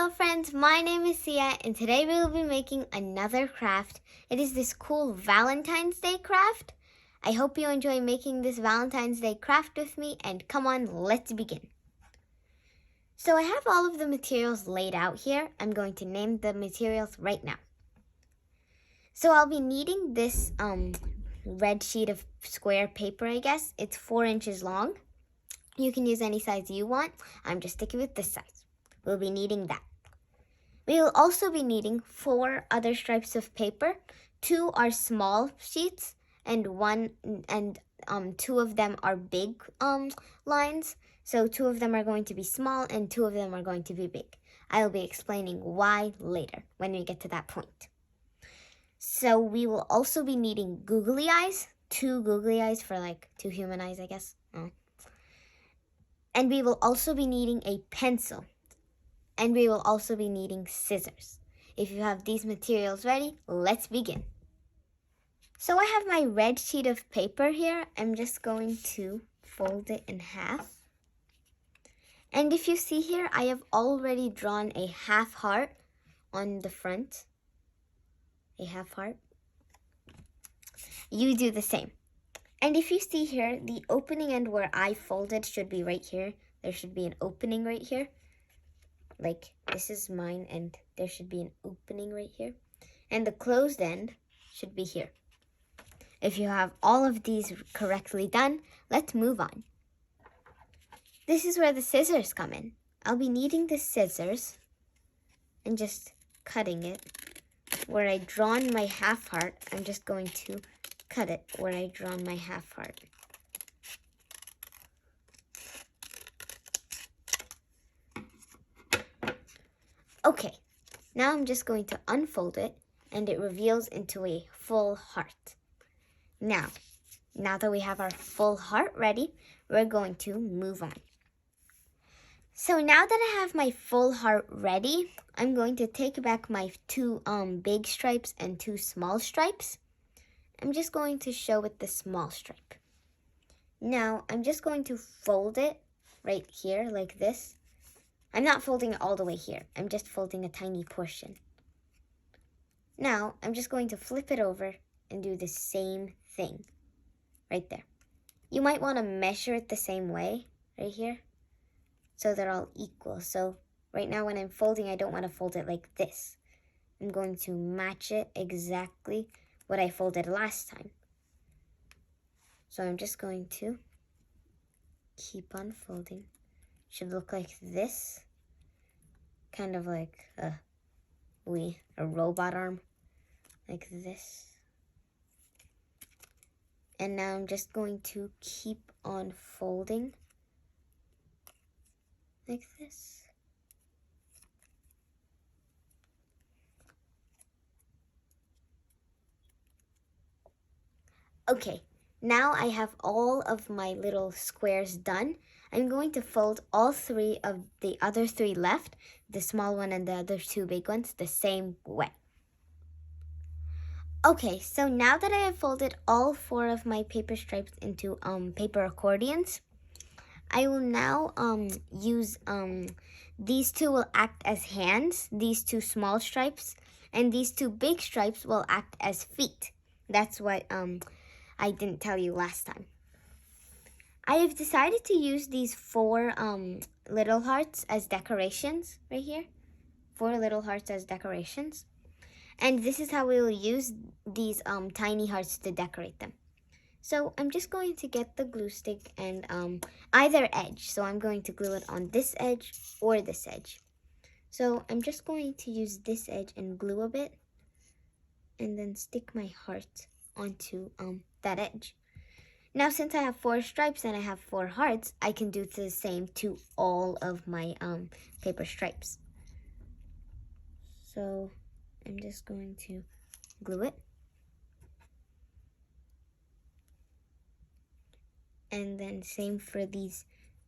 Hello friends, my name is Sia and today we will be making another craft. It is this cool Valentine's Day craft. I hope you enjoy making this Valentine's Day craft with me and come on, let's begin. So I have all of the materials laid out here. I'm going to name the materials right now. So I'll be needing this red sheet of square paper, I guess. It's 4 inches long. You can use any size you want. I'm just sticking with this size. We'll be needing that. We will also be needing 4 other stripes of paper. 2 are small sheets and 2 of them are big lines. So 2 of them are going to be small and 2 of them are going to be big. I'll be explaining why later when we get to that point. So we will also be needing googly eyes, 2 googly eyes for like 2 human eyes, I guess. And we will also be needing a pencil. And we will also be needing scissors. If you have these materials ready, let's begin. So I have my red sheet of paper here. I'm just going to fold it in half. And if you see here, I have already drawn a half heart on the front. A half heart. You do the same. And if you see here, the opening end where I folded should be right here. There should be an opening right here. Like this is mine and there should be an opening right here. And the closed end should be here. If you have all of these correctly done, let's move on. This is where the scissors come in. I'll be needing the scissors and just cutting it. Where I drawn my half heart, I'm just going to cut it where I drawn my half heart. Okay, now I'm just going to unfold it and it reveals into a full heart. Now that we have our full heart ready, we're going to move on. So now that I have my full heart ready, I'm going to take back my 2 big stripes and 2 small stripes. I'm just going to show with the small stripe. Now I'm just going to fold it right here like this. I'm not folding it all the way here. I'm just folding a tiny portion. Now, I'm just going to flip it over and do the same thing right there. You might want to measure it the same way right here so they're all equal. So right now when I'm folding, I don't want to fold it like this. I'm going to match it exactly what I folded last time. So I'm just going to keep on folding. Should look like this, kind of like a robot arm, like this. And now I'm just going to keep on folding like this. Okay, now I have all of my little squares done. I'm going to fold all 3 of the other 3 left, the small one and the other 2 big ones, the same way. Okay, so now that I have folded all 4 of my paper stripes into paper accordions, I will now use, these 2 will act as hands, these 2 small stripes, and these 2 big stripes will act as feet. That's what I didn't tell you last time. I have decided to use these 4 little hearts as decorations right here. 4 little hearts as decorations. And this is how we will use these tiny hearts to decorate them. So I'm just going to get the glue stick and either edge. So I'm going to glue it on this edge or this edge. So I'm just going to use this edge and glue a bit. And then stick my heart onto that edge. Now, since I have 4 stripes and I have 4 hearts, I can do the same to all of my paper stripes. So I'm just going to glue it. And then same for these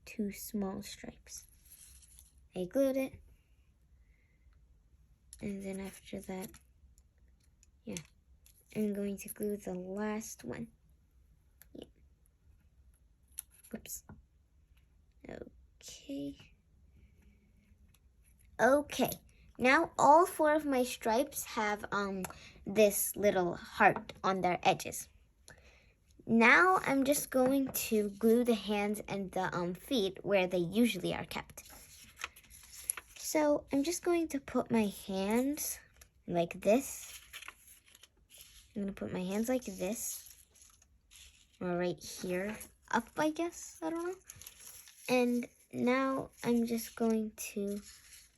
2 small stripes. I glued it. And then after that, I'm going to glue the last one. Oops. Okay. Okay, now all 4 of my stripes have this little heart on their edges. Now I'm just going to glue the hands and the feet where they usually are kept. So I'm just going to put my hands like this. I'm going to put my hands like this, or right here, up I guess, I don't know. And now I'm just going to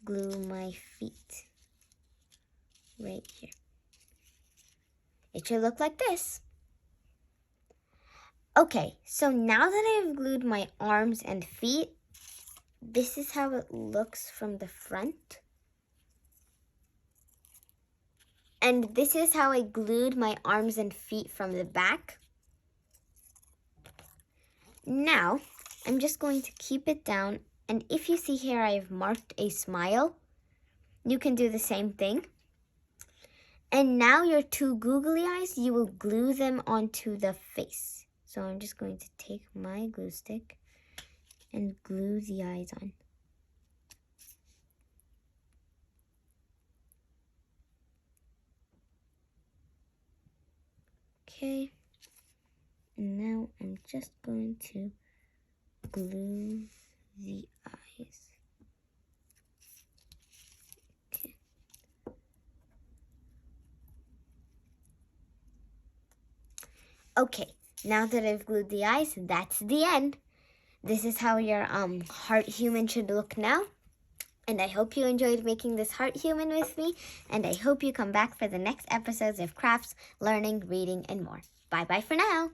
glue my feet right here. It should look like this. Okay, so now that I've glued my arms and feet, this is how it looks from the front. And this is how I glued my arms and feet from the back. Now, I'm just going to keep it down. And if you see here, I've marked a smile. You can do the same thing. And now your 2 googly eyes, you will glue them onto the face. So I'm just going to take my glue stick and glue the eyes on. Okay. And now I'm just going to glue the eyes. Okay. Okay, now that I've glued the eyes, that's the end. This is how your heart human should look now. And I hope you enjoyed making this heart human with me. And I hope you come back for the next episodes of crafts, learning, reading, and more. Bye-bye for now.